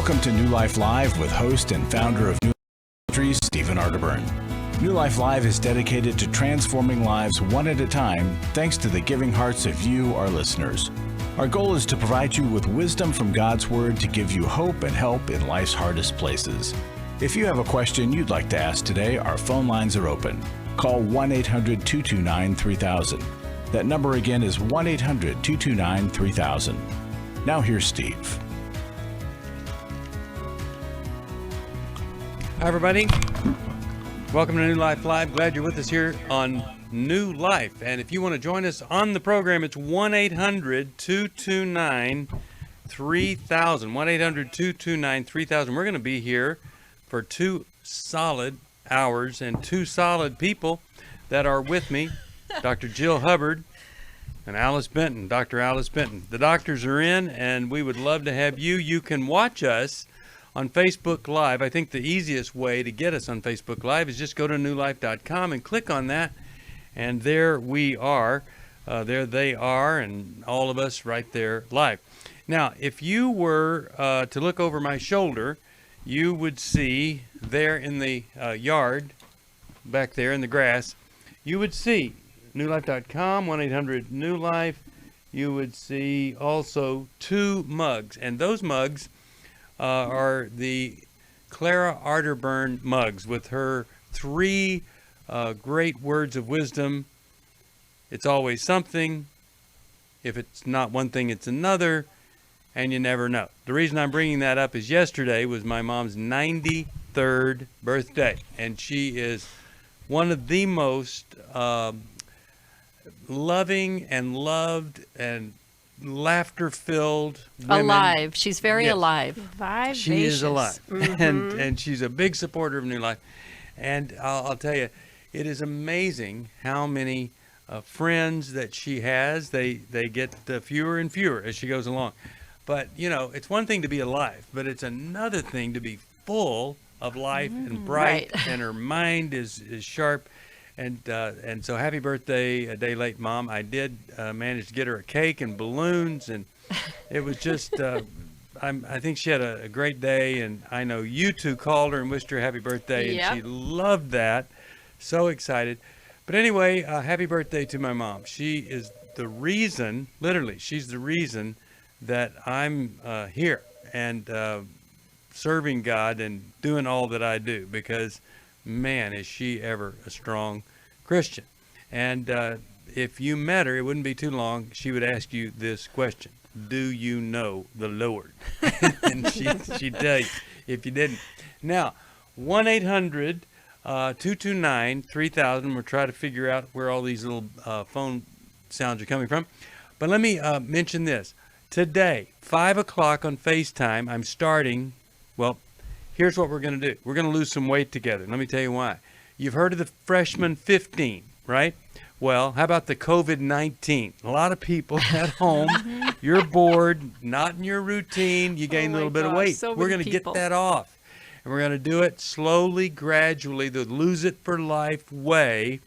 Welcome to New Life Live with host and founder of New Life Ministries, Stephen Arterburn. New Life Live is dedicated to transforming lives one at a time thanks to the giving hearts of you, our listeners. Our goal is to provide you with wisdom from God's Word to give you hope and help in life's hardest places. If you have a question you'd like to ask today, our phone lines are open. Call 1-800-229-3000. That number again is 1-800-229-3000. Now here's Steve. Hi, everybody. Welcome to New Life Live. Glad you're with us here on New Life. And if you want to join us on the program, it's 1-800-229-3000. 1-800-229-3000. We're going to be here for 2 solid hours and 2 solid people that are with me, Dr. Jill Hubbard and Alice Benton, Dr. Alice Benton. The doctors are in, and we would love to have you. You can watch us on Facebook Live. I think the easiest way to get us on Facebook Live is just go to newlife.com and click on that, and there we are. There they are, and all of us right there live. Now, if you were to look over my shoulder, you would see there in the yard, back there in the grass, you would see newlife.com, 1-800-NEW-LIFE. You would see also 2 mugs, and those mugs are the Clara Arterburn mugs with her 3 great words of wisdom. It's always something. If it's not one thing, it's another, and you never know. The reason I'm bringing that up is yesterday was my mom's 93rd birthday, and she is one of the most loving and loved and laughter-filled women. Alive. She's very alive. Vivacious. She is alive. And she's a big supporter of New Life. And I'll tell you, it is amazing how many friends that she has. They get fewer and fewer as she goes along. But, you know, it's one thing to be alive, but it's another thing to be full of life and bright, right. And her mind is sharp. And so happy birthday a day late, Mom. I did manage to get her a cake and balloons, and it was just, I think she had a great day, and I know you 2 called her and wished her a happy birthday, Yep. and she loved that. So excited. But anyway, happy birthday to my mom. She is the reason, literally, she's the reason that I'm here and serving God and doing all that I do, because man, is she ever a strong Christian. And if you met her, it wouldn't be too long, she would ask you this question: do you know the Lord? And she'd tell you if you didn't. Now, 1-800-229-3000. We'll try to figure out where all these little phone sounds are coming from. But let me mention this. Today, 5 o'clock on FaceTime, I'm starting, well, here's what we're going to do. We're going to lose some weight together. Let me tell you why. You've heard of the freshman 15, right? Well, how about the COVID-19? A lot of people at home, you're bored, not in your routine, you gain a little bit of weight. We're going to get that off. And we're going to do it slowly, gradually, the Lose It for Life way.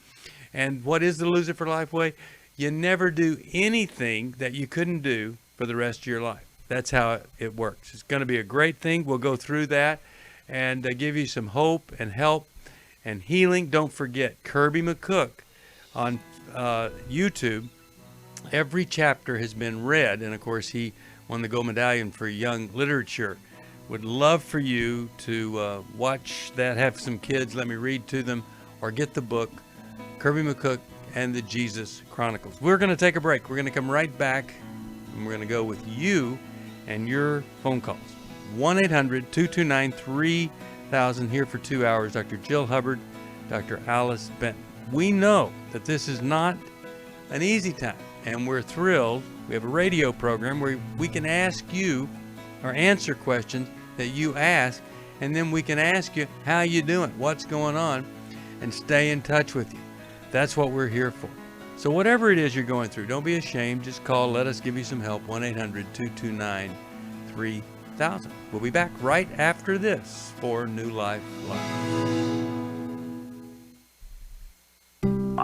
And what is the Lose It for Life way? You never do anything that you couldn't do for the rest of your life. That's how it works. It's going to be a great thing. We'll go through that and give you some hope and help and healing. Don't forget Kirby McCook on YouTube. Every chapter has been read, and of course he won the gold medallion for young literature. Would love for you to watch that, have some kids, let me read to them, or get the book, Kirby McCook and the Jesus Chronicles. We're going to take a break. We're going to come right back, and we're going to go with you and your phone calls. 1-800-229-3000, here for 2 hours. Dr. Jill Hubbard, Dr. Alice Benton. We know that this is not an easy time, and we're thrilled. We have a radio program where we can ask you or answer questions that you ask, and then we can ask you how you doing, what's going on, and stay in touch with you. That's what we're here for. So whatever it is you're going through, don't be ashamed. Just call. Let us give you some help. 1-800-229-3000. We'll be back right after this for New Life Live.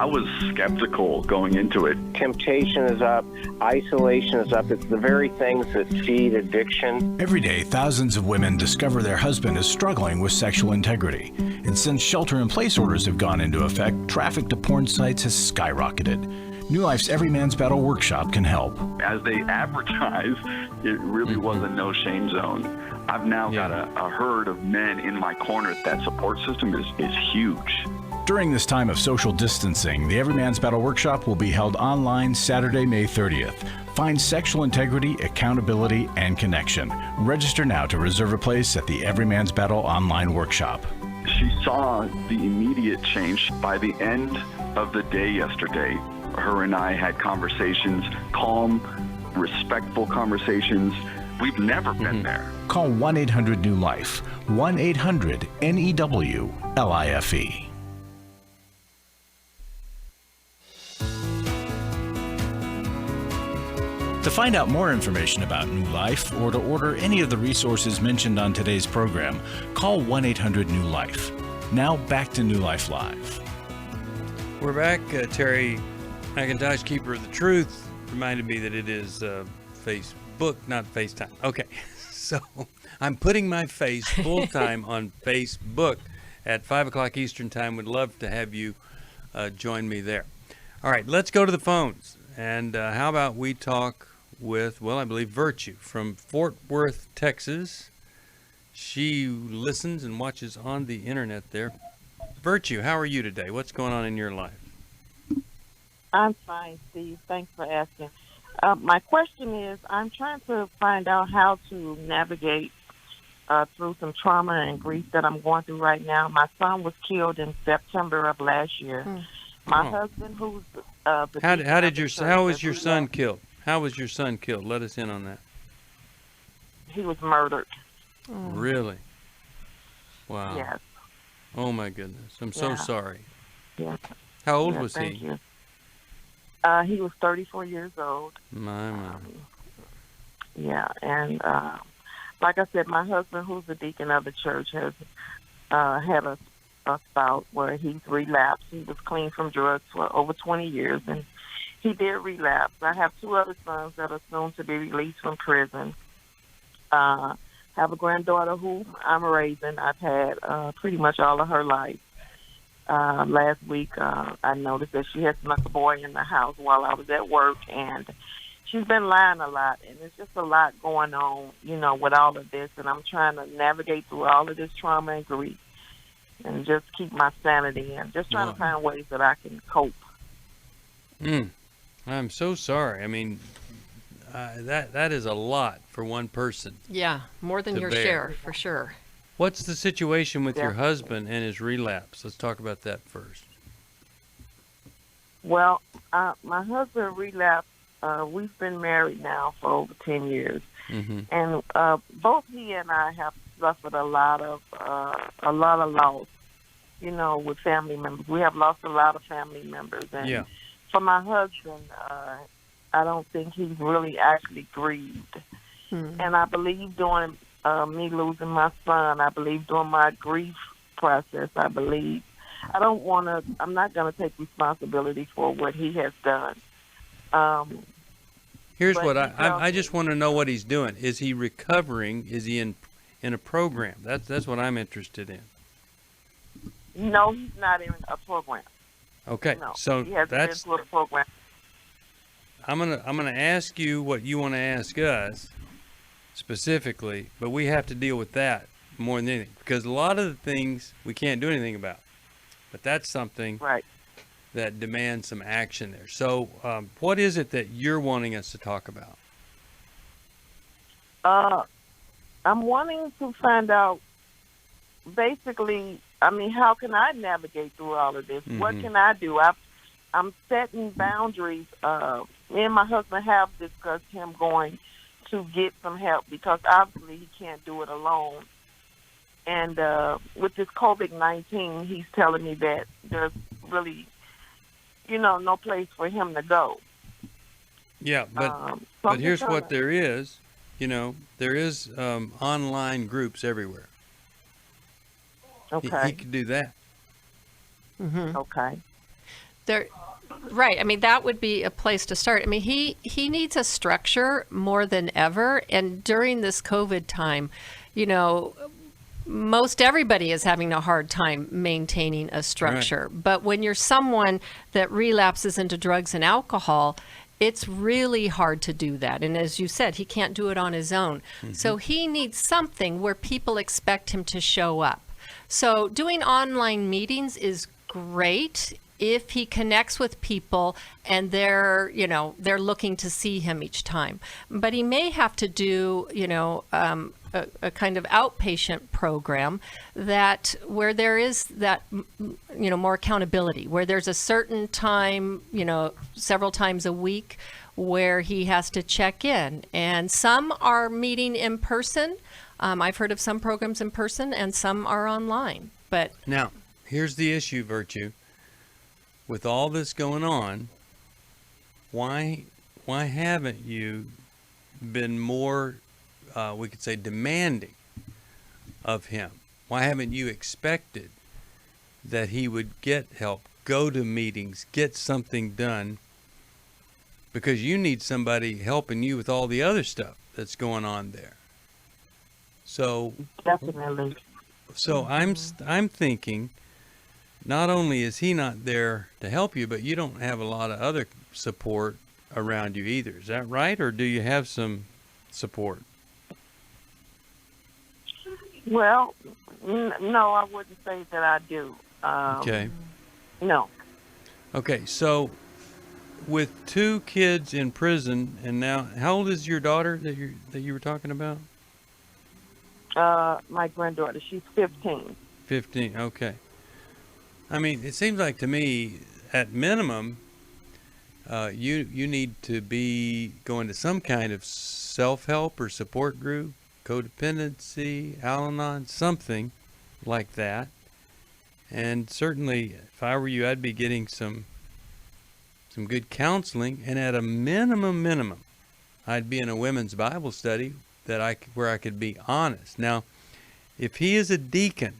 I was skeptical going into it. Temptation is up, isolation is up. It's the very things that feed addiction. Every day, thousands of women discover their husband is struggling with sexual integrity. And since shelter-in-place orders have gone into effect, traffic to porn sites has skyrocketed. New Life's Every Man's Battle Workshop can help. As they advertise, it really was a no-shame zone. I've now got a herd of men in my corner. That support system is huge. During this time of social distancing, the Every Man's Battle Workshop will be held online Saturday, May 30th. Find sexual integrity, accountability, and connection. Register now to reserve a place at the Every Man's Battle online workshop. She saw the immediate change by the end of the day yesterday. Her and I had conversations, calm, respectful conversations. We've never been there. Call 1-800-NEW-LIFE, 1-800-NEWLIFE. To find out more information about New Life or to order any of the resources mentioned on today's program, call 1-800-NEW-LIFE. Now back to New Life Live. We're back. Terry McIntosh, Keeper of the Truth, reminded me that it is Facebook, not FaceTime. Okay, so I'm putting my face full-time on Facebook at 5 o'clock Eastern Time. Would love to have you join me there. All right, let's go to the phones. And how about we talk with, well, I believe Virtue from Fort Worth, Texas. She listens and watches on the internet there. Virtue, how are you today? What's going on in your life? I'm fine, Steve. Thanks for asking. My question is, I'm trying to find out how to navigate through some trauma and grief that I'm going through right now. My son was killed in September of last year. My husband, who's how was your son killed? How was your son killed? Let us in on that. He was murdered. Really? Wow. Yes. Oh my goodness. I'm so sorry. Yeah. How old was thank he? You. He was 34 years old. My. Yeah, and like I said, my husband, who's the deacon of the church, has had a bout where he's relapsed. He was clean from drugs for over 20 years, and he did relapse. I have two other sons that are soon to be released from prison. Have a granddaughter who I'm raising. I've had pretty much all of her life. Last week, I noticed that she had snuck a boy in the house while I was at work, and she's been lying a lot, and it's just a lot going on, with all of this, and I'm trying to navigate through all of this trauma and grief and just keep my sanity and just trying to find ways that I can cope. I'm so sorry. I mean, that is a lot for one person. Yeah, more than your share, for sure. What's the situation with your husband and his relapse? Let's talk about that first. Well, my husband relapsed. We've been married now for over 10 years. And both he and I have suffered a lot of loss, with family members. We have lost a lot of family members. And for my husband, I don't think he's really actually grieved. And I believe during me losing my son, I believe during my grief process, I'm not going to take responsibility for what he has done. Here's what I just want to know what he's doing. Is he recovering? Is he in a program? That's what I'm interested in. No, he's not in a program. Okay, no, so he hasn't been to a program. I'm gonna ask you what you want to ask us specifically, but we have to deal with that more than anything, because a lot of the things we can't do anything about, but that's something that demands some action there. So what is it that you're wanting us to talk about? I'm wanting to find out, basically, how can I navigate through all of this? What can I do? I'm setting boundaries. Me and my husband have discussed him going to get some help, because obviously he can't do it alone. And with this COVID-19, he's telling me that there's really, no place for him to go. Yeah, but here's what there is. There is online groups everywhere. Okay. He could do that. Okay. There, right. I mean, that would be a place to start. I mean, he needs a structure more than ever. And during this COVID time, you know, most everybody is having a hard time maintaining a structure. Right. But when you're someone that relapses into drugs and alcohol, it's really hard to do that. And as you said, he can't do it on his own. Mm-hmm. So he needs something where people expect him to show up. So doing online meetings is great if he connects with people and they're looking to see him each time. But he may have to do, a kind of outpatient program that where there is that, more accountability, where there's a certain time, several times a week where he has to check in. And some are meeting in person. I've heard of some programs in person and some are online. But now, here's the issue, Virtue. With all this going on, why haven't you been more, we could say, demanding of him? Why haven't you expected that he would get help, go to meetings, get something done? Because you need somebody helping you with all the other stuff that's going on there. So definitely. So I'm thinking, not only is he not there to help you, but you don't have a lot of other support around you either. Is that right? Or do you have some support? Well, no, I wouldn't say that I do. Okay. No. Okay, so with 2 kids in prison, and now, how old is your daughter that you were talking about? My granddaughter, she's 15. 15, okay. I mean, it seems like to me, at minimum, you need to be going to some kind of self-help or support group, codependency, Al-Anon, something like that. And certainly, if I were you, I'd be getting some good counseling. And at a minimum, I'd be in a women's Bible study where I could be honest. Now, if he is a deacon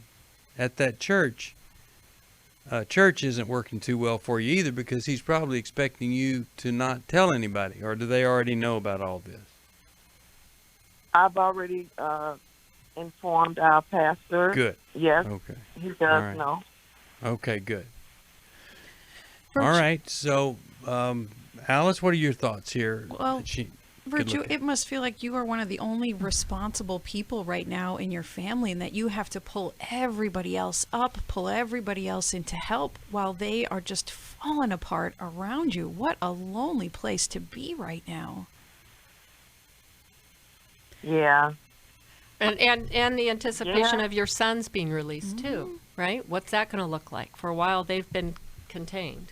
at that church isn't working too well for you either, because he's probably expecting you to not tell anybody. Or do they already know about all this? I've already informed our pastor. Good. Yes. Okay. He does know. Okay, good. All right. So, Alice, what are your thoughts here? Well, Virtue, it must feel like you are one of the only responsible people right now in your family, and that you have to pull everybody else up, pull everybody else into help while they are just falling apart around you. What a lonely place to be right now. Yeah. And the anticipation of your sons being released too, right? What's that going to look like? For a while they've been contained.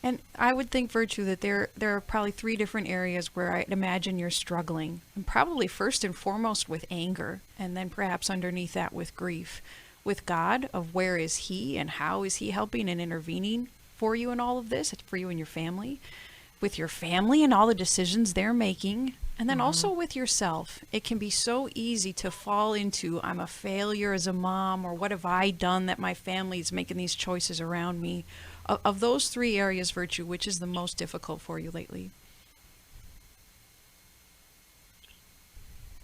And I would think, Virtue, that there are probably 3 different areas where I'd imagine you're struggling. And probably first and foremost with anger, and then perhaps underneath that with grief. With God, of where is he and how is he helping and intervening for you in all of this, for you and your family. With your family and all the decisions they're making. And then also with yourself. It can be so easy to fall into, I'm a failure as a mom, or what have I done that my family is making these choices around me. Of those 3 areas, Virtue, which is the most difficult for you lately?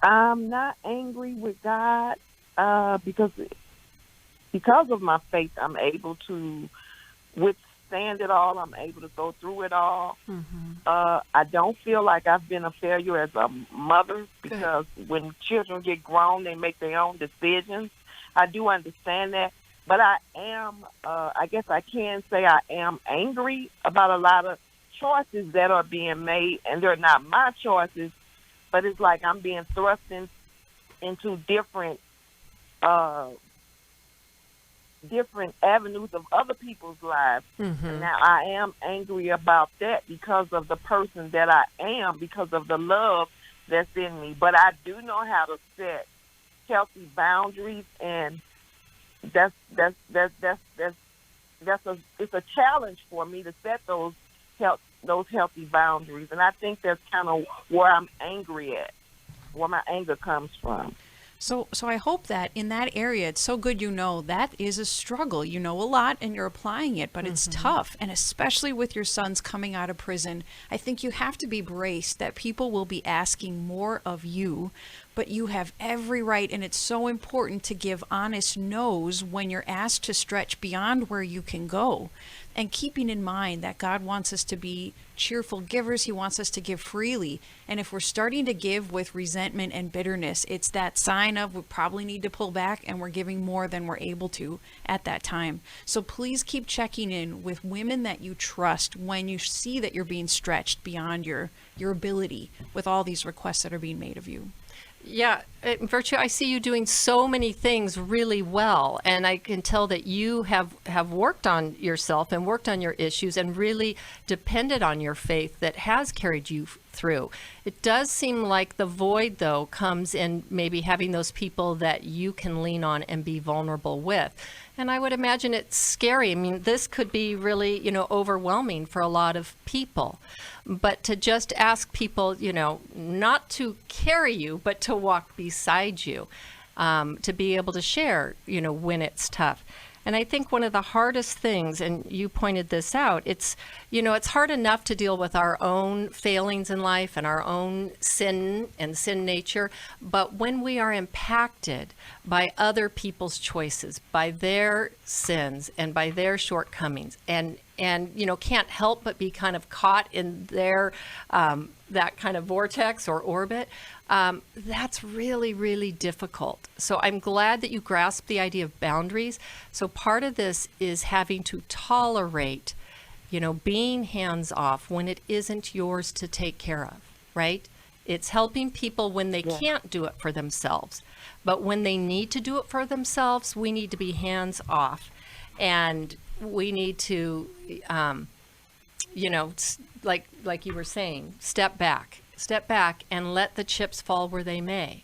I'm not angry with God because of my faith, I'm able to withstand it all. I'm able to go through it all. I don't feel like I've been a failure as a mother, because when children get grown, they make their own decisions. I do understand that. But I am, I guess I can say I am angry about a lot of choices that are being made, and they're not my choices, but it's like I'm being thrust into different avenues of other people's lives. And now I am angry about that because of the person that I am, because of the love that's in me. But I do know how to set healthy boundaries, and it's a challenge for me to set those healthy boundaries, and I think that's kind of where I'm angry at, where my anger comes from. So I hope that in that area, it's so good that is a struggle. You know a lot and you're applying it, but it's tough. And especially with your sons coming out of prison, I think you have to be braced that people will be asking more of you, but you have every right, and it's so important to give honest no's when you're asked to stretch beyond where you can go. And keeping in mind that God wants us to be cheerful givers. He wants us to give freely. And if we're starting to give with resentment and bitterness, it's that sign of we probably need to pull back and we're giving more than we're able to at that time. So please keep checking in with women that you trust when you see that you're being stretched beyond your ability with all these requests that are being made of you. Yeah, Virtue, I see you doing so many things really well, and I can tell that you have worked on yourself and worked on your issues and really depended on your faith that has carried you through. It does seem like the void, though, comes in maybe having those people that you can lean on and be vulnerable with. And I would imagine it's scary. I mean, this could be really, overwhelming for a lot of people. But to just ask people, not to carry you, but to walk beside you, to be able to share, when it's tough. And I think one of the hardest things, and you pointed this out, it's hard enough to deal with our own failings in life and our own sin and sin nature. But when we are impacted by other people's choices, by their sins and by their shortcomings, and can't help but be kind of caught in their that kind of vortex or orbit, that's really, really difficult. So I'm glad that you grasp the idea of boundaries. So part of this is having to tolerate, being hands off when it isn't yours to take care of, right? It's helping people when they can't do it for themselves. But when they need to do it for themselves, we need to be hands off. And we need to, like you were saying, step back and let the chips fall where they may.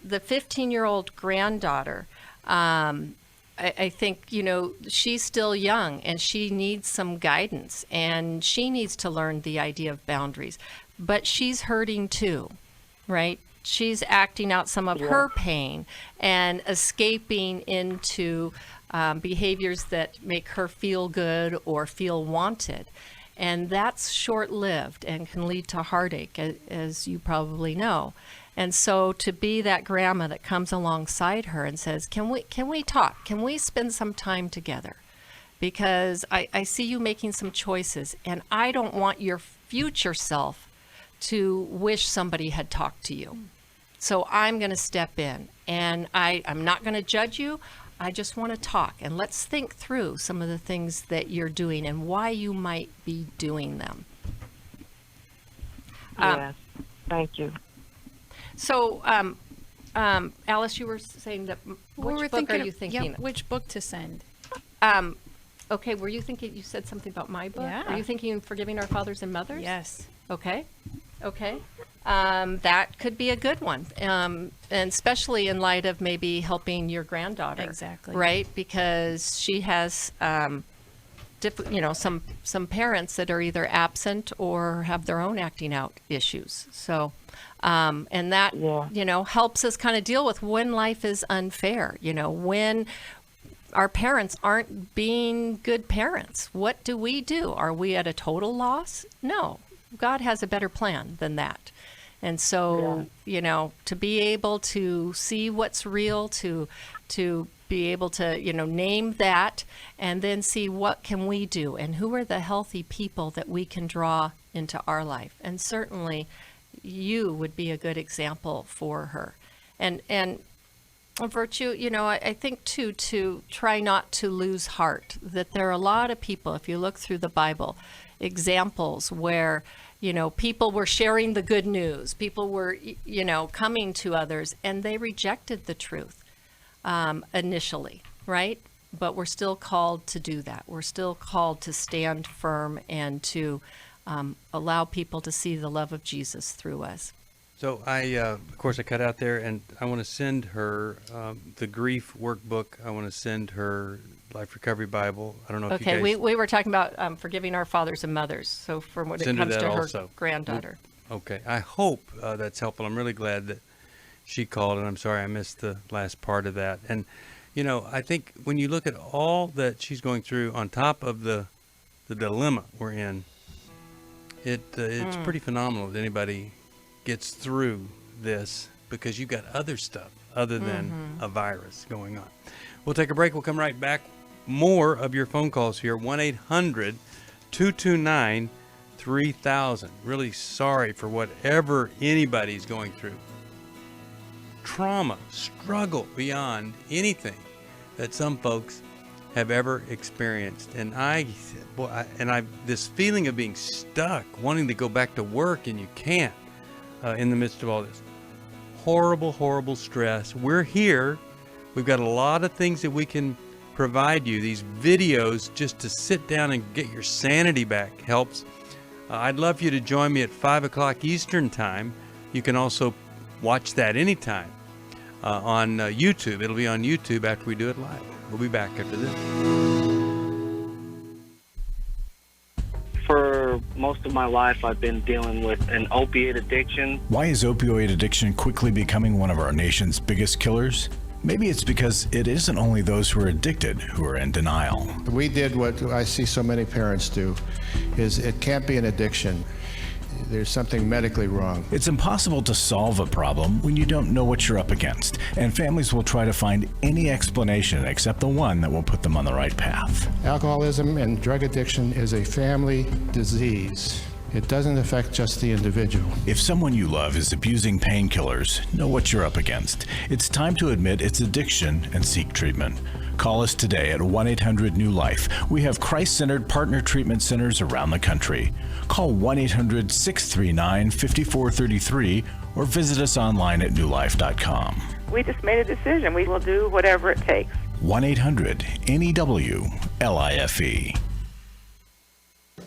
The 15-year-old granddaughter, I think, she's still young and she needs some guidance and she needs to learn the idea of boundaries, but she's hurting too, right? She's acting out some of her pain and escaping into behaviors that make her feel good or feel wanted. And that's short-lived and can lead to heartache, as you probably know. And so to be that grandma that comes alongside her and says, can we talk? Can we spend some time together? Because I see you making some choices, and I don't want your future self to wish somebody had talked to you. So I'm going to step in, and I'm not going to judge you. I just want to talk, and let's think through some of the things that you're doing and why you might be doing them. Yes, thank you. So, Alice, you were saying that which book are you thinking? Yeah, which book to send? Okay, were you thinking, you said something about my book? Yeah. Are you thinking Forgiving Our Fathers and Mothers? Yes. Okay. That could be a good one, and especially in light of maybe helping your granddaughter. Exactly. Right, because she has, some parents that are either absent or have their own acting out issues. So, and that helps us kind of deal with when life is unfair. When our parents aren't being good parents, what do we do? Are we at a total loss? No. God has a better plan than that. And so, to be able to see what's real, to be able to, name that, and then see what can we do and who are the healthy people that we can draw into our life. And certainly you would be a good example for her. And Virtue, I think too, to try not to lose heart, that there are a lot of people, if you look through the Bible, examples where people were sharing the good news. People were, coming to others, and they rejected the truth initially, right? But we're still called to do that. We're still called to stand firm and to allow people to see the love of Jesus through us. So of course, I cut out there, and I want to send her the grief workbook. I want to send her Life Recovery Bible. I don't know if you guys... we were talking about forgiving our fathers and mothers. So when it comes to her granddaughter. Okay. I hope that's helpful. I'm really glad that she called, and I'm sorry I missed the last part of that. And, you know, I think when you look at all that she's going through on top of the dilemma we're in, it's pretty phenomenal that anybody gets through this, because you've got other stuff other than a virus going on. We'll take a break. We'll come right back. More of your phone calls here, 1-800-229-3000. Really sorry for whatever anybody's going through. Trauma, struggle beyond anything that some folks have ever experienced. And this feeling of being stuck, wanting to go back to work and you can't, in the midst of all this. Horrible, horrible stress. We're here. We've got a lot of things that we can provide you. These videos just to sit down and get your sanity back helps. I'd love for you to join me at 5 o'clock Eastern time. You can also watch that anytime on YouTube. It'll be on YouTube after we do it live. We'll be back after this. For most of my life, I've been dealing with an opiate addiction. Why is opioid addiction quickly becoming one of our nation's biggest killers? Maybe it's because it isn't only those who are addicted who are in denial. We did what I see so many parents do, is it can't be an addiction. There's something medically wrong. It's impossible to solve a problem when you don't know what you're up against, and families will try to find any explanation except the one that will put them on the right path. Alcoholism and drug addiction is a family disease. It doesn't affect just the individual. If someone you love is abusing painkillers, know what you're up against. It's time to admit it's addiction and seek treatment. Call us today at 1-800-NEW-LIFE. We have Christ-centered partner treatment centers around the country. Call 1-800-639-5433 or visit us online at newlife.com. We just made a decision. We will do whatever it takes. 1-800-NEW-LIFE.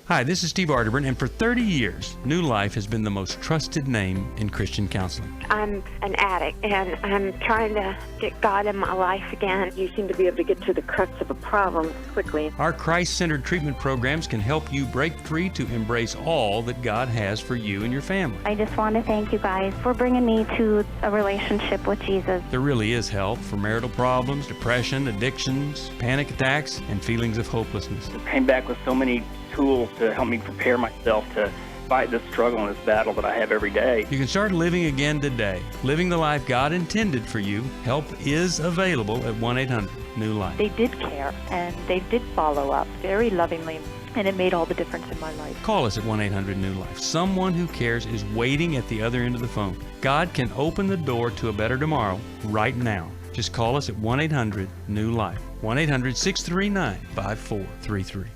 Hi, this is Steve Arterburn, and for 30 years, New Life has been the most trusted name in Christian counseling. I'm an addict, and I'm trying to get God in my life again. You seem to be able to get to the crux of a problem quickly. Our Christ-centered treatment programs can help you break free to embrace all that God has for you and your family. I just want to thank you guys for bringing me to a relationship with Jesus. There really is help for marital problems, depression, addictions, panic attacks, and feelings of hopelessness. I came back with so many tools to help me prepare myself to fight this struggle and this battle that I have every day. You can start living again today, living the life God intended for you. Help is available at 1-800-NEW-LIFE. They did care, and they did follow up very lovingly, and it made all the difference in my life. Call us at 1-800-NEW-LIFE. Someone who cares is waiting at the other end of the phone. God can open the door to a better tomorrow right now. Just call us at 1-800-NEW-LIFE. 1-800-639-5433.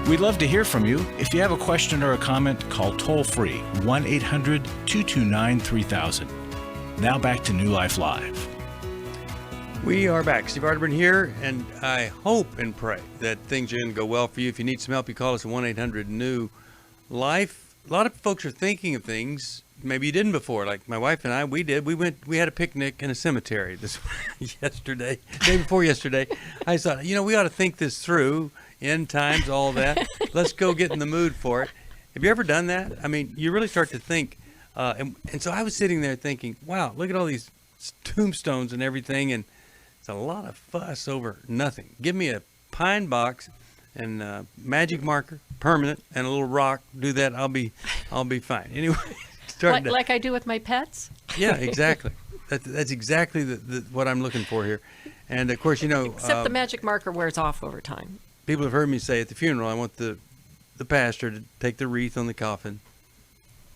We'd love to hear from you. If you have a question or a comment, call toll-free 1-800-229-3000. Now back to New Life Live. We are back. Steve Arterburn here, and I hope and pray that things are going to go well for you. If you need some help, you call us at 1-800-NEW-LIFE. A lot of folks are thinking of things maybe you didn't before. Like my wife and I, we had a picnic in a cemetery day before yesterday. I thought, we ought to think this through. End times, all that. Let's go get in the mood for it. Have you ever done that? I mean, you really start to think. And so I was sitting there thinking, wow, look at all these tombstones and everything. And it's a lot of fuss over nothing. Give me a pine box and a magic marker, permanent, and a little rock. Do that. I'll be fine. Anyway. Like I do with my pets? Yeah, exactly. That's exactly what I'm looking for here. And of course, Except the magic marker wears off over time. People have heard me say at the funeral, I want the pastor to take the wreath on the coffin,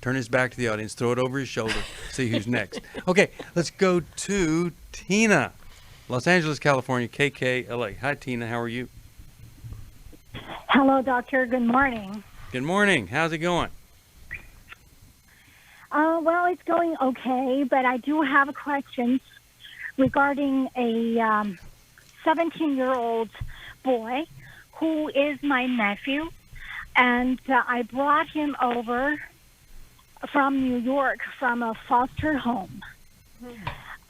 turn his back to the audience, throw it over his shoulder, see who's next. Okay, let's go to Tina, Los Angeles, California, KKLA. Hi, Tina. How are you? Hello, doctor. Good morning. Good morning. How's it going? Well, it's going okay, but I do have a question regarding a 17-year-old boy who is my nephew, and I brought him over from New York from a foster home.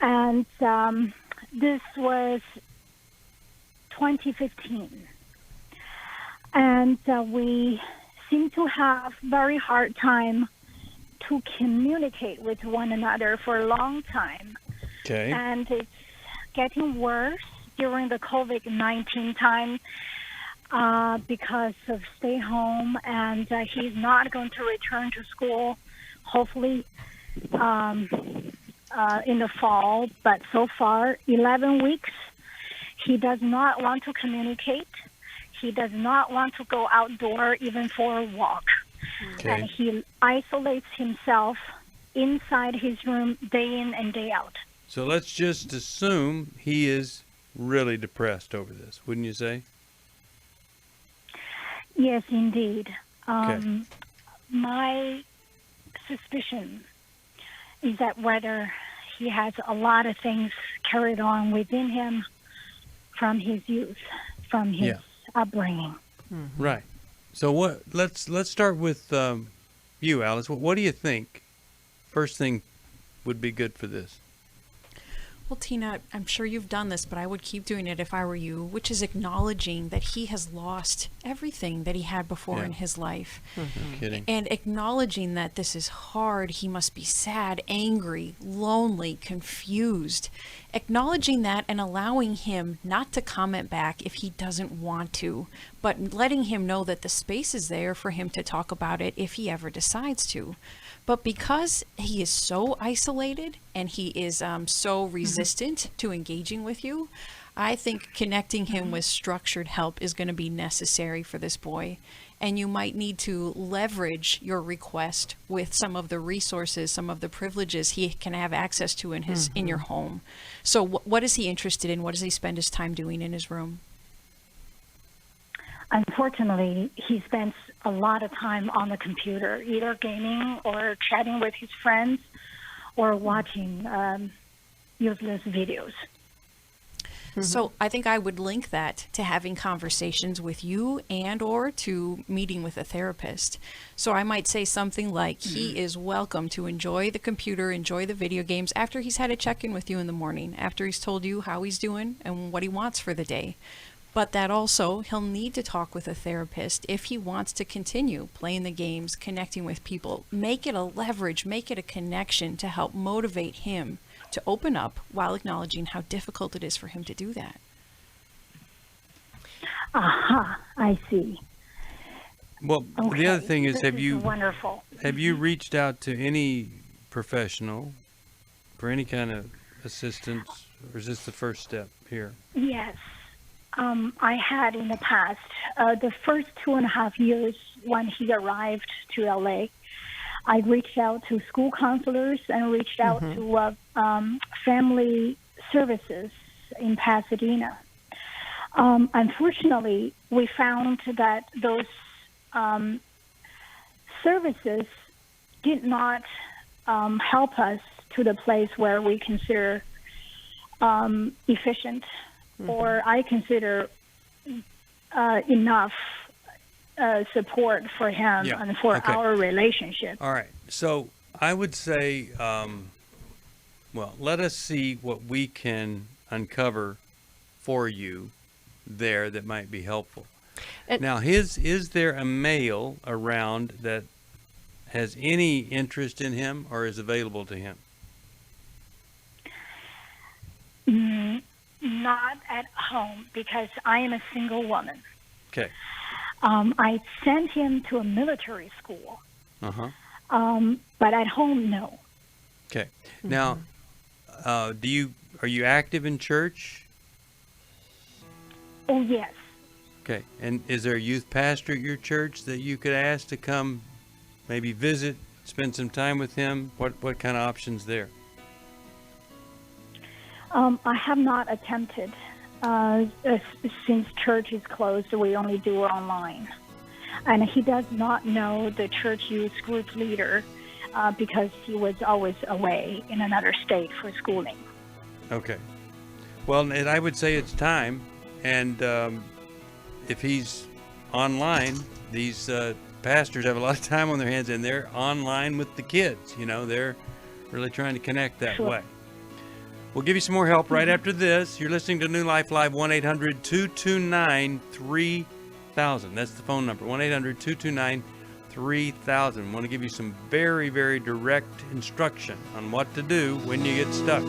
And this was 2015. And we seem to have very hard time to communicate with one another for a long time. Okay. And it's getting worse during the COVID-19 time because of stay home, and he's not going to return to school, hopefully in the fall. But so far, 11 weeks, he does not want to communicate. He does not want to go outdoor even for a walk. Okay. And he isolates himself inside his room day in and day out. So let's just assume he is really depressed over this, wouldn't you say? Yes, indeed. Okay. My suspicion is that whether he has a lot of things carried on within him from his youth, from his upbringing. Right. So what? Let's start with you, Alice. What do you think? First thing would be good for this. Well, Tina, I'm sure you've done this, but I would keep doing it if I were you, which is acknowledging that he has lost everything that he had before in his life. No kidding. And acknowledging that this is hard. He must be sad, angry, lonely, confused. Acknowledging that and allowing him not to comment back if he doesn't want to, but letting him know that the space is there for him to talk about it if he ever decides to. But because he is so isolated and he is so resistant to engaging with you, I think connecting him with structured help is going to be necessary for this boy. And you might need to leverage your request with some of the resources, some of the privileges he can have access to in his in your home. So what is he interested in? What does he spend his time doing in his room? Unfortunately, he spends a lot of time on the computer, either gaming or chatting with his friends or watching useless videos. So I think I would link that to having conversations with you and or to meeting with a therapist. So I might say something like he is welcome to enjoy the computer, enjoy the video games after he's had a check-in with you in the morning, after he's told you how he's doing and what he wants for the day. But that also, he'll need to talk with a therapist if he wants to continue playing the games, connecting with people. Make it a leverage, make it a connection to help motivate him to open up while acknowledging how difficult it is for him to do that. Aha, I see. Well, the other thing is, have you reached out to any professional for any kind of assistance, or is this the first step here? Yes. I had in the past, the first 2.5 years when he arrived to LA, I reached out to school counselors and reached out to family services in Pasadena. Unfortunately, we found that those services did not help us to the place where we consider efficient, or I consider enough support for him and for our relationship. All right. So I would say, well, let us see what we can uncover for you there that might be helpful. Now, is there a male around that has any interest in him or is available to him? Not at home, because I am a single woman. Okay. I sent him to a military school. But at home, no. Okay. Now, are you active in church? Oh, yes. Okay. And is there a youth pastor at your church that you could ask to come maybe visit, spend some time with him? What kind of options there? I have not attempted. Since church is closed, we only do it online. And he does not know the church youth group leader because he was always away in another state for schooling. Okay. Well, and I would say it's time. And if he's online, these pastors have a lot of time on their hands, and they're online with the kids. You know, they're really trying to connect that way. We'll give you some more help right after this. You're listening to New Life Live, 1-800-229-3000. That's the phone number, 1-800-229-3000. 3000. Want to give you some very, very direct instruction on what to do when you get stuck.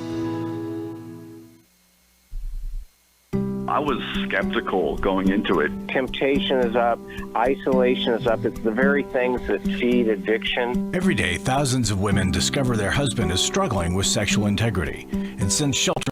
I was skeptical going into it. Temptation is up, isolation is up. It's the very things that feed addiction. Every day, thousands of women discover their husband is struggling with sexual integrity. And since shelter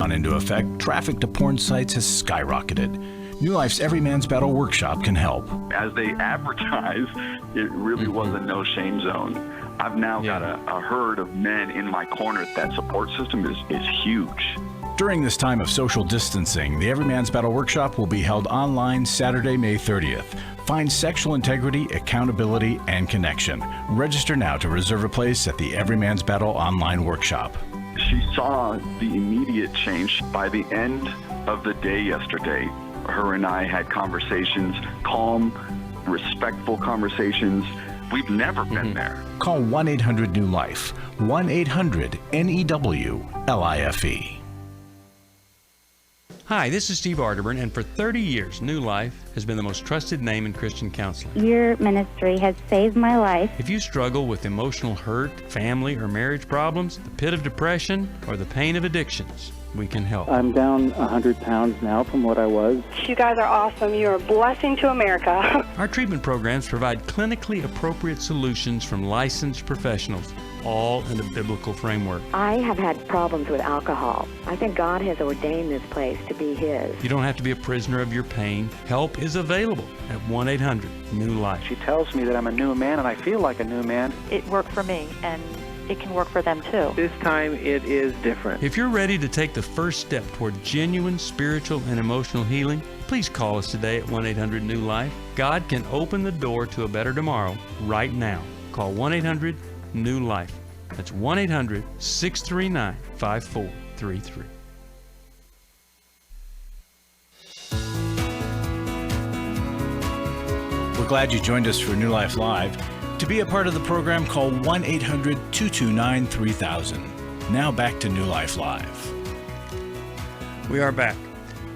gone into effect, traffic to porn sites has skyrocketed. New Life's Every Man's Battle Workshop can help. As they advertise, it really was a no-shame zone. I've now got a herd of men in my corner. That support system is huge. During this time of social distancing, the Every Man's Battle Workshop will be held online Saturday, May 30th. Find sexual integrity, accountability, and connection. Register now to reserve a place at the Every Man's Battle online workshop. She saw the immediate change by the end of the day yesterday. Her and I had conversations, calm, respectful conversations. We've never been there. Call 1-800-NEW-LIFE, 1-800-NEWLIFE. Hi, this is Steve Arterburn, and for 30 years, New Life has been the most trusted name in Christian counseling. Your ministry has saved my life. If you struggle with emotional hurt, family or marriage problems, the pit of depression, or the pain of addictions, we can help. I'm down 100 pounds now from what I was. You guys are awesome. You're a blessing to America. Our treatment programs provide clinically appropriate solutions from licensed professionals, all in a biblical framework. I have had problems with alcohol. I think God has ordained this place to be His. You don't have to be a prisoner of your pain. Help is available at 1-800-NEW-LIFE. She tells me that I'm a new man, and I feel like a new man. It worked for me, and it can work for them too. This time it is different. If you're ready to take the first step toward genuine spiritual and emotional healing, please call us today at 1-800-NEW-LIFE. God can open the door to a better tomorrow right now. Call 1-800-NEW-LIFE. That's 1-800-639-5433. We're glad you joined us for New Life Live. To be a part of the program, call 1-800-229-3000. Now back to New Life Live. We are back.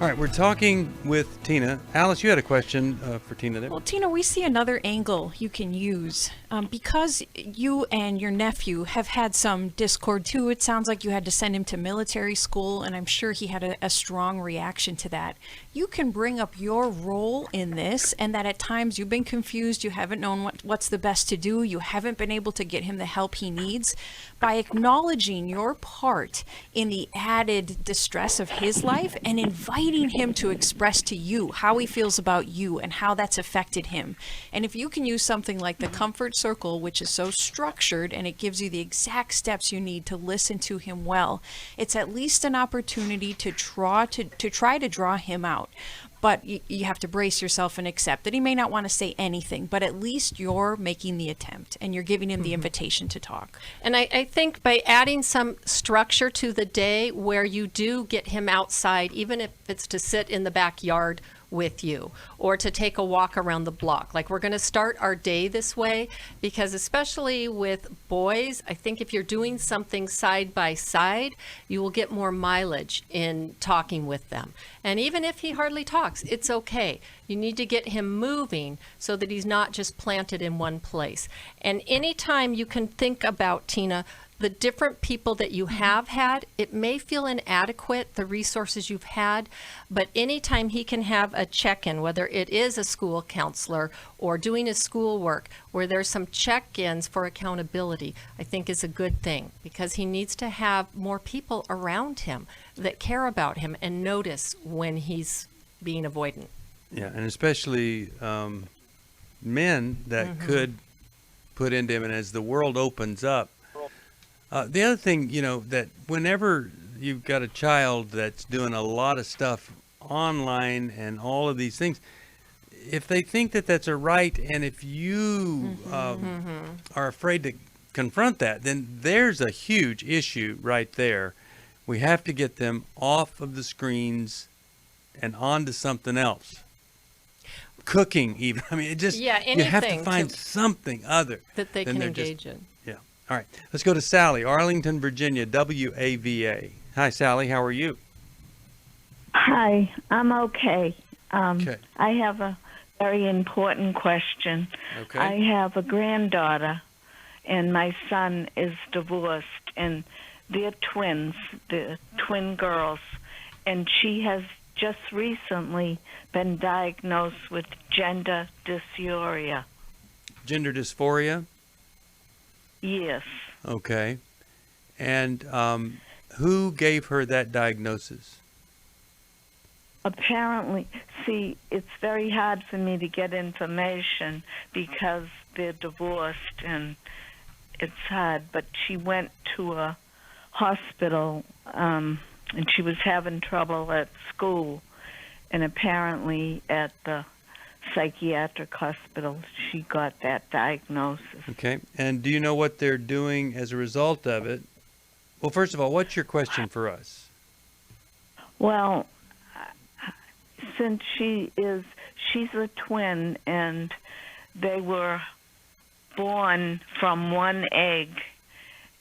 All right, we're talking with Tina. Alice, you had a question for Tina there. Well, Tina, we see another angle you can use. Because you and your nephew have had some discord too, it sounds like you had to send him to military school, and I'm sure he had a strong reaction to that. You can bring up your role in this, and that at times you've been confused, you haven't known what's the best to do, you haven't been able to get him the help he needs. By acknowledging your part in the added distress of his life and inviting him to express to you how he feels about you and how that's affected him. And if you can use something like the comfort circle, which is so structured and it gives you the exact steps you need to listen to him well, it's at least an opportunity to try to draw him out. But you have to brace yourself and accept that he may not want to say anything, but at least you're making the attempt and you're giving him the invitation to talk. And I think by adding some structure to the day where you do get him outside, even if it's to sit in the backyard with you or to take a walk around the block. Like, we're going to start our day this way because especially with boys, I think if you're doing something side by side, you will get more mileage in talking with them. And even if he hardly talks, it's okay. You need to get him moving so that he's not just planted in one place. And anytime you can think about, Tina, the different people that you have had, it may feel inadequate, the resources you've had, but anytime he can have a check-in, whether it is a school counselor or doing his schoolwork, where there's some check-ins for accountability, I think is a good thing, because he needs to have more people around him that care about him and notice when he's being avoidant. Yeah, and especially men that could put into him, and as the world opens up, the other thing, that whenever you've got a child that's doing a lot of stuff online and all of these things, if they think that that's a right, and if you are afraid to confront that, then there's a huge issue right there. We have to get them off of the screens and onto something else. Cooking, even. I mean, it just, you have to find something other that they can engage in. All right, let's go to Sally, Arlington, Virginia, WAVA. Hi, Sally, how are you? Hi, I'm okay. I have a very important question. Okay. I have a granddaughter, and my son is divorced, and they're twins, they're twin girls, and she has just recently been diagnosed with gender dysphoria. Gender dysphoria? Yes. Okay. And who gave her that diagnosis? Apparently, see, it's very hard for me to get information because they're divorced and it's hard. But she went to a hospital and she was having trouble at school. And apparently at the psychiatric hospital, she got that diagnosis. Okay. And do you know what they're doing as a result of it? Well, first of all, what's your question for us? Well, since she's a twin and they were born from one egg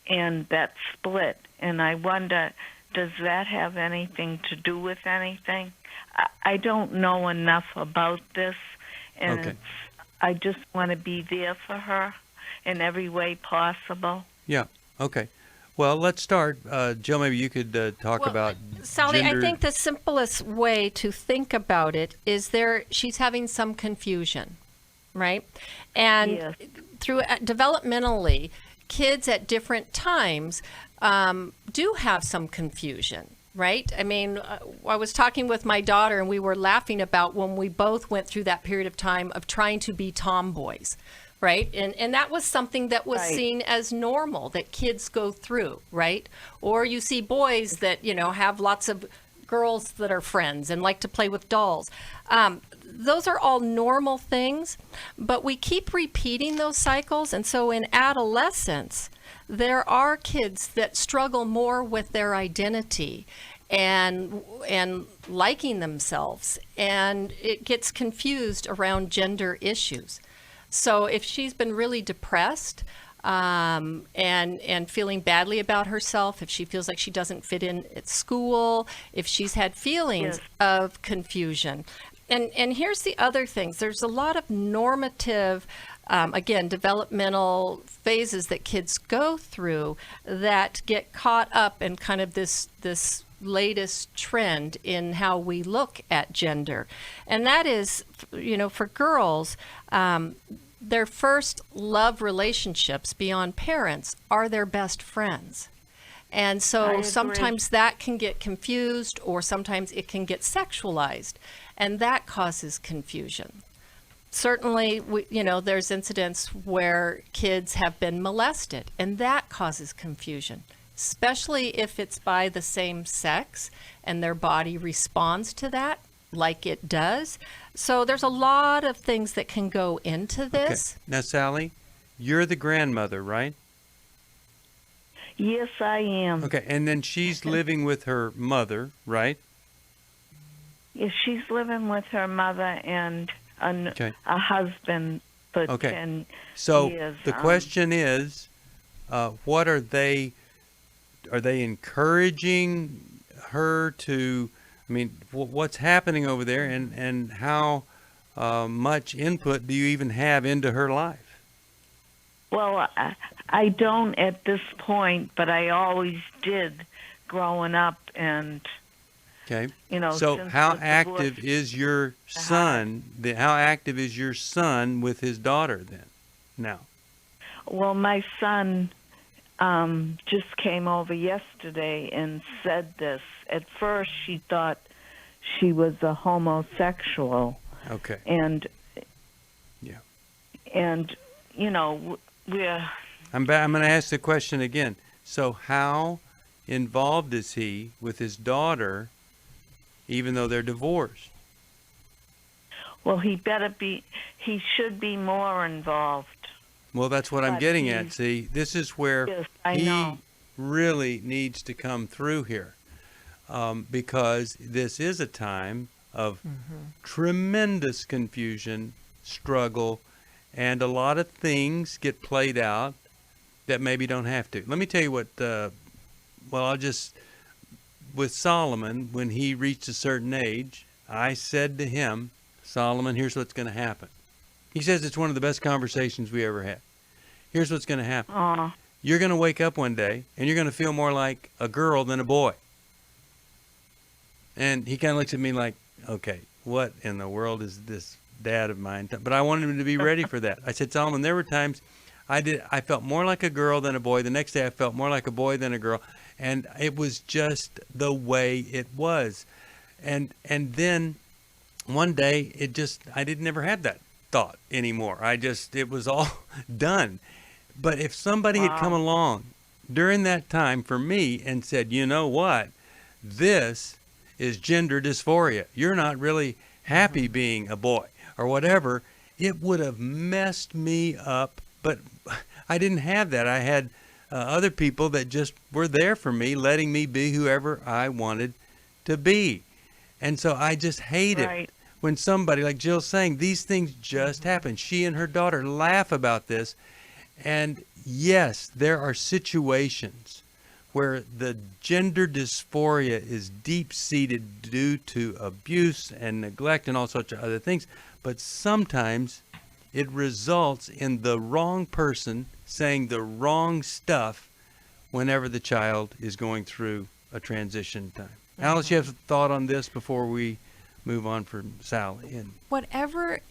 and that split, and I wonder, does that have anything to do with anything? I don't know enough about this, and Okay. I just want to be there for her in every way possible. Yeah. Okay. Well, let's start. Jill, maybe you could talk about Sally, gender. I think the simplest way to think about it is she's having some confusion, right? And Yes. through developmentally, kids at different times do have some confusion, right? I mean, I was talking with my daughter and we were laughing about when we both went through that period of time of trying to be tomboys. Right. And that was something that was seen as normal that kids go through. Right. Or you see boys that, have lots of girls that are friends and like to play with dolls. Those are all normal things, but we keep repeating those cycles. And so in adolescence, there are kids that struggle more with their identity and liking themselves. And it gets confused around gender issues. So if she's been really depressed and feeling badly about herself, if she feels like she doesn't fit in at school, if she's had feelings of confusion. And here's the other things. There's a lot of normative, again, developmental phases that kids go through that get caught up in kind of this latest trend in how we look at gender. And that is, for girls, their first love relationships beyond parents are their best friends. And so sometimes that can get confused or sometimes it can get sexualized, and that causes confusion. Certainly, there's incidents where kids have been molested, and that causes confusion, especially if it's by the same sex and their body responds to that like it does. So there's a lot of things that can go into this. Okay. Now, Sally, you're the grandmother, right? Yes, I am. Okay, and then she's living with her mother, right? Yes, she's living with her mother and a husband for 10 so years. The question is, what are they encouraging her to, what's happening over there, and how much input do you even have into her life? Well, I don't at this point, but I always did growing up, and okay. So how active is your son? How active is your son with his daughter then? Now. Well, my son just came over yesterday and said this. At first, she thought she was a homosexual. Okay. And yeah. And we're. I'm going to ask the question again. So how involved is he with his daughter, even though they're divorced? Well, he should be more involved. Well, that's what I'm getting at. See, this is where he really needs to come through here, because this is a time of tremendous confusion, struggle, and a lot of things get played out that maybe don't have to. Let me tell you what, with Solomon, when he reached a certain age, I said to him, Solomon, here's what's going to happen. He says it's one of the best conversations we ever had. Here's what's going to happen. You're going to wake up one day, and you're going to feel more like a girl than a boy. And he kind of looks at me like, okay, what in the world is this dad of mine? But I wanted him to be ready for that. I said, Solomon, there were times I felt more like a girl than a boy. The next day I felt more like a boy than a girl. And it was just the way it was. And then one day I didn't never have that thought anymore. It was all done. But if somebody had come along during that time for me and said, you know what, this is gender dysphoria. You're not really happy being a boy or whatever, it would have messed me up. But I didn't have that. I had other people that just were there for me, letting me be whoever I wanted to be. And so I just hate it when somebody, like Jill's saying, these things just happen. She and her daughter laugh about this. And yes, there are situations where the gender dysphoria is deep-seated due to abuse and neglect and all sorts of other things. But sometimes it results in the wrong person saying the wrong stuff whenever the child is going through a transition time. Alice, you have a thought on this before we move on from Sally? And whatever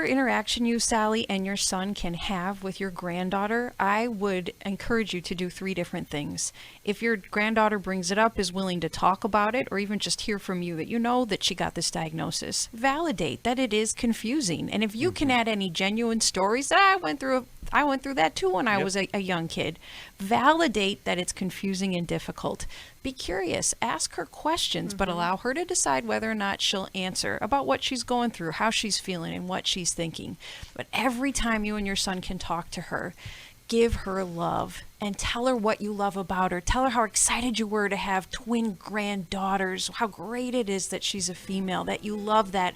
interaction you, Sally, and your son can have with your granddaughter, I would encourage you to do 3 different things. If your granddaughter brings it up, is willing to talk about it, or even just hear from you that you know that she got this diagnosis, validate that it is confusing. And if you can add any genuine stories, that I went through that too when I was a young kid. Validate that it's confusing and difficult. Be curious, ask her questions, but allow her to decide whether or not she'll answer about what she's going through, how she's feeling, and what she's thinking. But every time you and your son can talk to her, give her love and tell her what you love about her. Tell her how excited you were to have twin granddaughters, how great it is that she's a female, that you love that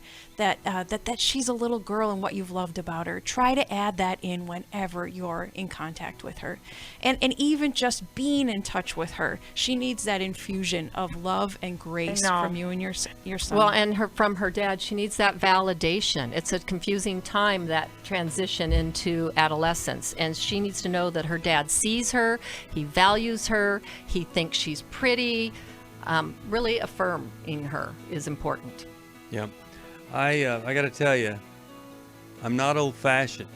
she's a little girl and what you've loved about her. Try to add that in whenever you're in contact with her. And even just being in touch with her, she needs that infusion of love and grace from you and your son. Well, and from her dad, she needs that validation. It's a confusing time, that transition into adolescence, and she needs to know that her dad sees her, he values her, he thinks she's pretty. Really affirming her is important. Yeah. I got to tell you, I'm not old-fashioned.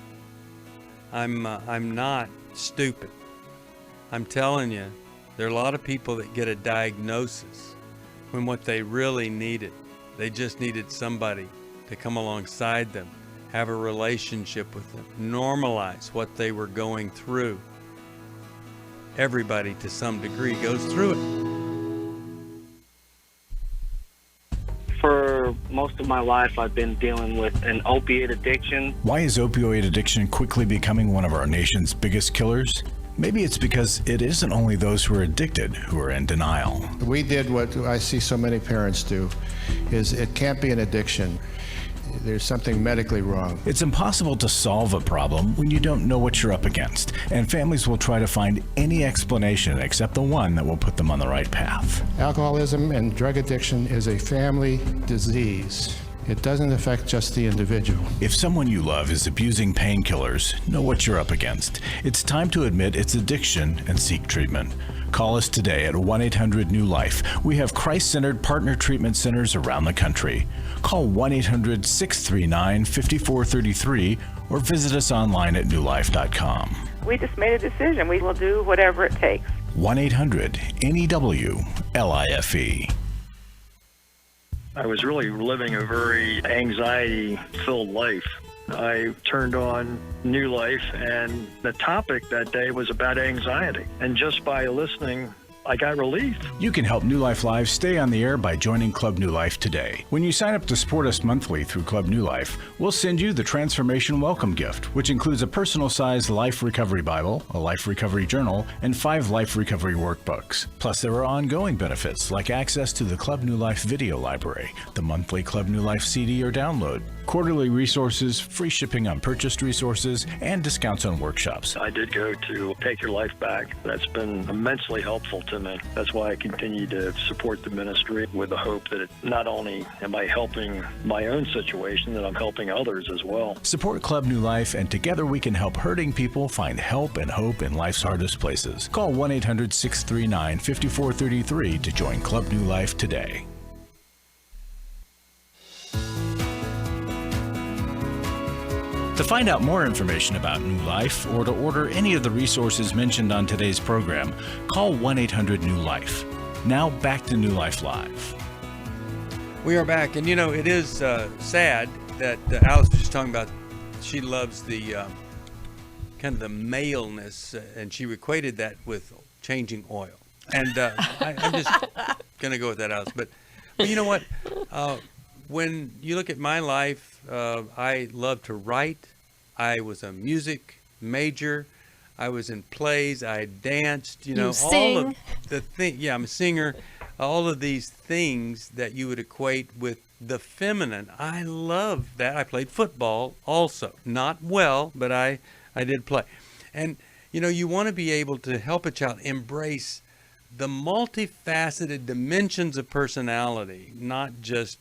I'm not stupid. I'm telling you, there are a lot of people that get a diagnosis when what they really needed, they just needed somebody to come alongside them, have a relationship with them, normalize what they were going through. Everybody, to some degree, goes through it. For most of my life, I've been dealing with an opiate addiction. Why is opioid addiction quickly becoming one of our nation's biggest killers? Maybe it's because it isn't only those who are addicted who are in denial. We did what I see so many parents do, is it can't be an addiction. There's something medically wrong. It's impossible to solve a problem when you don't know what you're up against, and families will try to find any explanation except the one that will put them on the right path. Alcoholism and drug addiction is a family disease. It doesn't affect just the individual. If someone you love is abusing painkillers, know what you're up against. It's time to admit it's addiction and seek treatment. Call us today at 1-800-NEW-LIFE. We have Christ-centered partner treatment centers around the country. Call 1-800-639-5433 or visit us online at newlife.com. We just made a decision. We will do whatever it takes. 1-800-NEW-LIFE. I was really living a very anxiety-filled life. I turned on New Life, and the topic that day was about anxiety. And just by listening, I got relief. You can help New Life Live stay on the air by joining Club New Life today. When you sign up to support us monthly through Club New Life, we'll send you the Transformation Welcome Gift, which includes a personal-sized Life Recovery Bible, a Life Recovery Journal, and 5 Life Recovery Workbooks. Plus, there are ongoing benefits like access to the Club New Life video library, the monthly Club New Life CD or download, quarterly resources, free shipping on purchased resources, and discounts on workshops. I did go to Take Your Life Back. That's been immensely helpful to to me. That's why I continue to support the ministry with the hope that not only am I helping my own situation, that I'm helping others as well. Support Club New Life, and together we can help hurting people find help and hope in life's hardest places. Call 1-800-639-5433 to join Club New Life today. To find out more information about New Life or to order any of the resources mentioned on today's program, call 1-800-NEW-LIFE. Now back to New Life Live. We are back, and it is sad that Alice was just talking about she loves the kind of the maleness, and she equated that with changing oil. And I'm just going to go with that, Alice. But you know what? When you look at my life, I love to write. I was a music major. I was in plays. I danced. You sing. All of the things. Yeah, I'm a singer. All of these things that you would equate with the feminine. I love that. I played football also. Not well, but I did play. And you want to be able to help a child embrace the multifaceted dimensions of personality, not just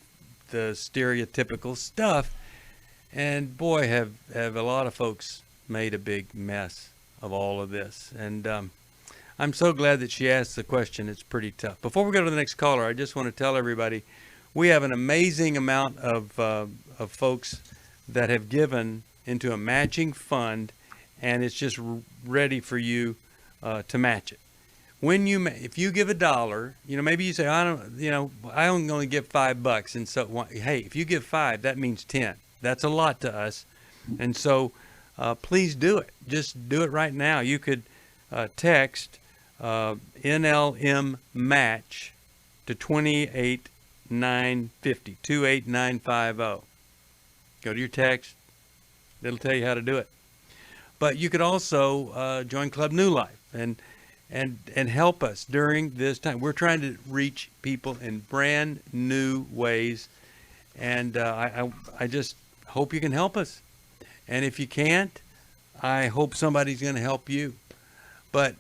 the stereotypical stuff. And boy, have a lot of folks made a big mess of all of this. And I'm so glad that she asked the question. It's pretty tough. Before we go to the next caller, I just want to tell everybody we have an amazing amount of folks that have given into a matching fund, and it's just ready for you to match it. If you give $1, maybe you say, I only give $5, and so hey, if you give 5, that means 10. That's a lot to us, and so please do it. Just do it right now. You could text NLM match to 28950 28950. Go to your text. It'll tell you how to do it. But you could also join Club New Life and help us during this time. We're trying to reach people in brand new ways, and I just hope you can help us. And if you can't, I hope somebody's going to help you. But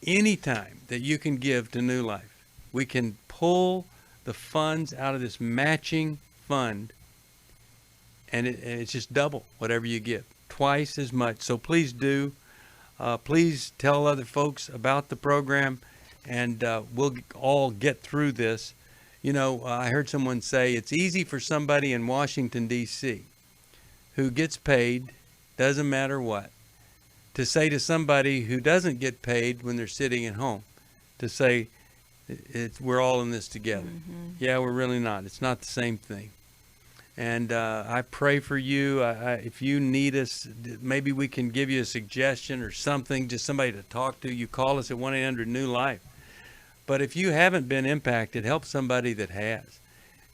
anytime that you can give to New Life, we can pull the funds out of this matching fund, and it's just double whatever you give, twice as much. So please do. Please tell other folks about the program, and we'll all get through this. I heard someone say it's easy for somebody in Washington, D.C., who gets paid, doesn't matter what, to say to somebody who doesn't get paid when they're sitting at home, to say, we're all in this together. Mm-hmm. Yeah, we're really not. It's not the same thing. And I pray for you. If you need us, maybe we can give you a suggestion or something, just somebody to talk to. You call us at 1-800-NEW-LIFE. But if you haven't been impacted, help somebody that has.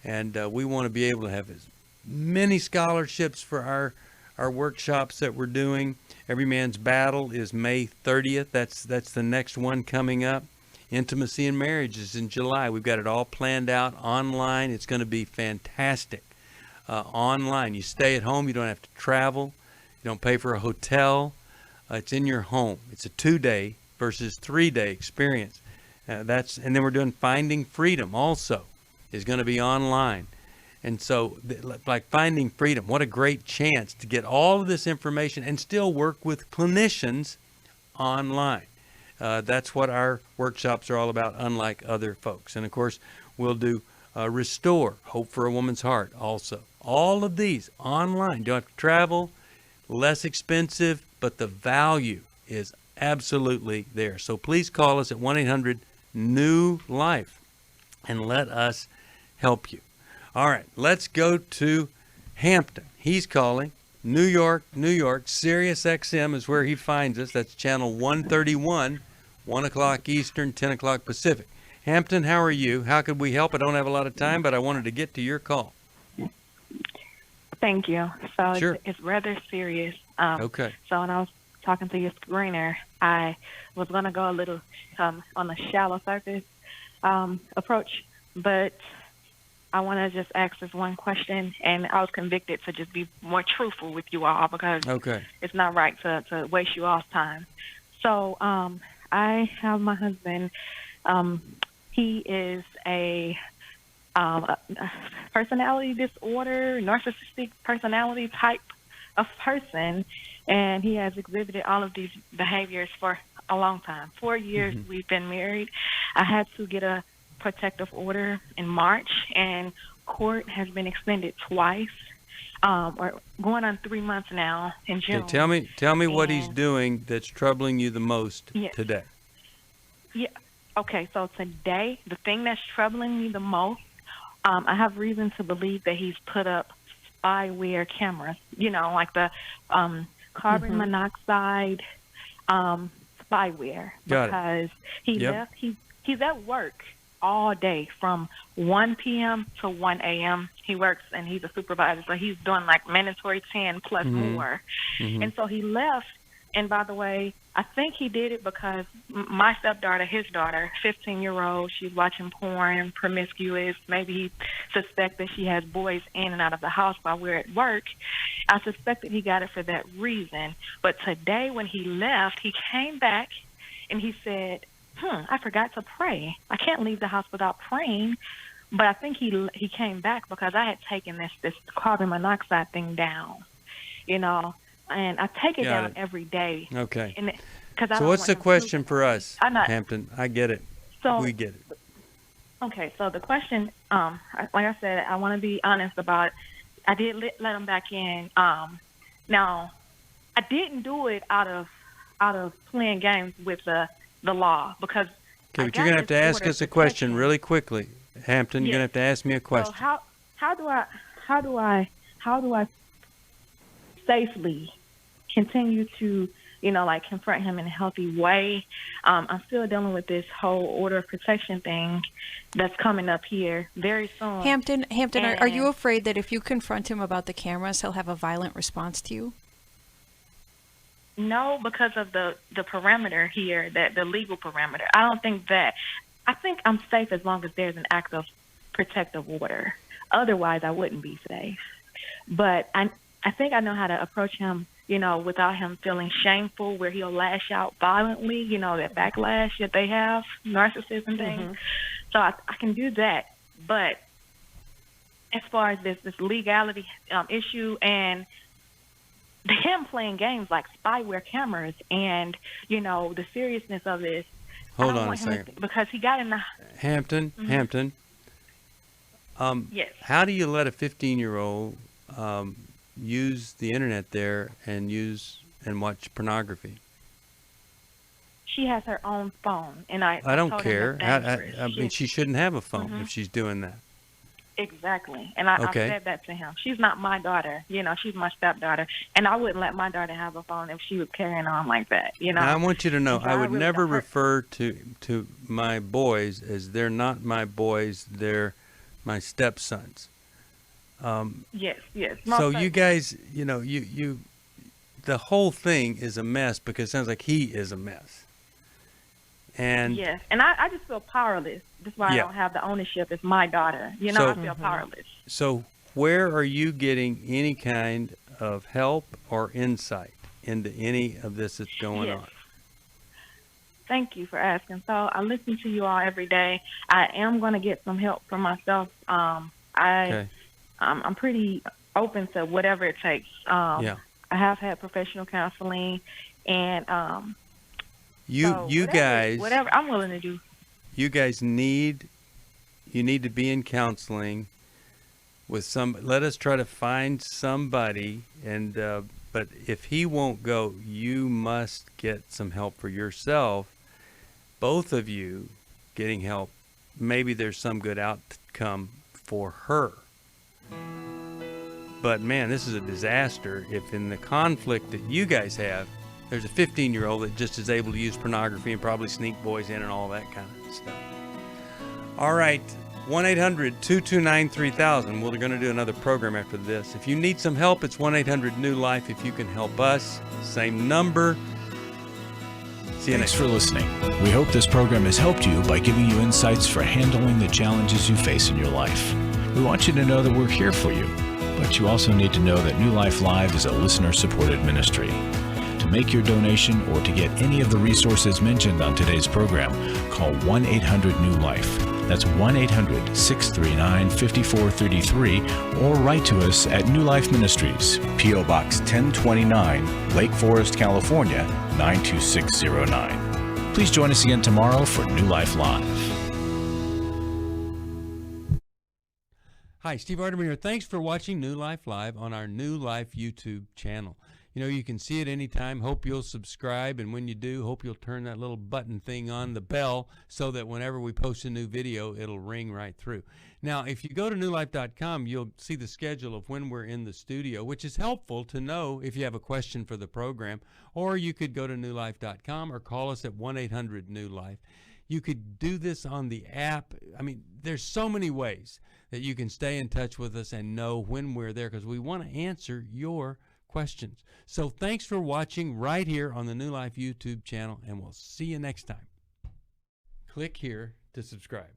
And we want to be able to have as many scholarships for our workshops that we're doing. Every Man's Battle is May 30th. That's the next one coming up. Intimacy and Marriage is in July. We've got it all planned out online. It's going to be fantastic. Online. You stay at home. You don't have to travel. You don't pay for a hotel. It's in your home. It's a 2-day versus 3-day experience. And then we're doing Finding Freedom also is going to be online. And so like Finding Freedom, what a great chance to get all of this information and still work with clinicians online. That's what our workshops are all about, unlike other folks. And of course, we'll do Restore, Hope for a Woman's Heart also. All of these online. Don't have to travel, less expensive, but the value is absolutely there. So please call us at 1-800-NEW-LIFE and let us help you. All right, let's go to Hampton. He's calling. New York, Sirius XM is where he finds us. That's channel 131, 1 o'clock Eastern, 10 o'clock Pacific. Hampton, how are you? How could we help? I don't have a lot of time, but I wanted to get to your call. Thank you. So Sure. it's rather serious. Okay. So when I was talking to your screener, I was going to go a little on the shallow surface approach, but I want to just ask this one question, and I was convicted to just be more truthful with you all because it's not right to waste you all's time. So I have my husband. He is a personality disorder, narcissistic personality type of person, and he has exhibited all of these behaviors for a long time. 4 years we've been married. I had to get a protective order in March, and court has been extended twice. We're going on 3 months now in June. Okay, tell me what he's doing that's troubling you the most today. Yeah. Okay, so today, the thing that's troubling me the most, I have reason to believe that he's put up spyware cameras, like the carbon monoxide spyware. Because he left, he's at work all day from 1 p.m. to 1 a.m. He works, and he's a supervisor, so he's doing like mandatory 10 plus more. And so he left, and by the way, I think he did it because my stepdaughter, his daughter, 15-year-old, she's watching porn, promiscuous. Maybe he suspected she has boys in and out of the house while we're at work. I suspected he got it for that reason. But today when he left, he came back and he said, I forgot to pray. I can't leave the house without praying. But I think he came back because I had taken this carbon monoxide thing down, and I take it down every day. Okay. So what's the question for us, Hampton? I get it. We get it. Okay, so the question, like I said, I want to be honest about it. I did let him back in. Now, I didn't do it out of playing games with the law because. Okay, but you're gonna have to ask us a question really quickly, Hampton. You're gonna have to ask me a question. So how do I safely continue to confront him in a healthy way? I'm still dealing with this whole order of protection thing that's coming up here very soon. Hampton, are you afraid that if you confront him about the cameras, he'll have a violent response to you? No, because of the parameter here, the legal parameter. I think I'm safe as long as there's an act of protective order. Otherwise, I wouldn't be safe. But I think I know how to approach him, without him feeling shameful, where he'll lash out violently, that backlash that they have, narcissism thing. So I can do that. But as far as this legality issue and him playing games like spyware cameras and, the seriousness of this. Hold on a second. Because he got in the... Hampton. Yes. How do you let a 15-year-old use the internet there and watch pornography? She has her own phone, and I don't care. I mean, she shouldn't have a phone if she's doing that. Exactly. And I said that to him. She's not my daughter. She's my stepdaughter. And I wouldn't let my daughter have a phone if she was carrying on like that. I want you to know, I would never refer to my boys as they're not my boys, they're my stepsons. Yes. So you guys, you the whole thing is a mess because it sounds like he is a mess. And yes, and I just feel powerless. That's why I don't have the ownership. It's my daughter. I feel powerless. So where are you getting any kind of help or insight into any of this that's going on? Thank you for asking. So I listen to you all every day. I am going to get some help for myself. I'm pretty open to whatever it takes. I have had professional counseling, and whatever I'm willing to do. You guys need to be in counseling with some. Let us try to find somebody, and but if he won't go, you must get some help for yourself. Both of you getting help. Maybe there's some good outcome for her. But man, this is a disaster if in the conflict that you guys have, there's a 15-year-old that just is able to use pornography and probably sneak boys in and all that kind of stuff. All right, 1-800-229-3000. We're going to do another program after this. If you need some help, it's 1-800-NEW-LIFE. If you can help us, same number. See you next time. Thanks for listening. We hope this program has helped you by giving you insights for handling the challenges you face in your life. We want you to know that we're here for you, but you also need to know that New Life Live is a listener-supported ministry. To To make your donation or to get any of the resources mentioned on today's program, call 1-800-NEW-LIFE. That's 1-800-639-5433, or write to us at New Life Ministries, P.O. Box 1029, Lake Forest, California, 92609. Please join us again tomorrow for New Life Live. Hi, Steve Arterburn here. Thanks for watching New Life Live on our New Life YouTube channel. You know, you can see it anytime. Hope you'll subscribe, and when you do, hope you'll turn that little button thing on, the bell, so that whenever we post a new video, it'll ring right through. Now, if you go to newlife.com, you'll see the schedule of when we're in the studio, which is helpful to know if you have a question for the program, or you could go to newlife.com or call us at 1-800-NEW-LIFE. You could do this on the app. I mean, there's so many ways that you can stay in touch with us and know when we're there, because we want to answer your questions. So thanks for watching right here on the New Life YouTube channel, and we'll see you next time. Click here to subscribe.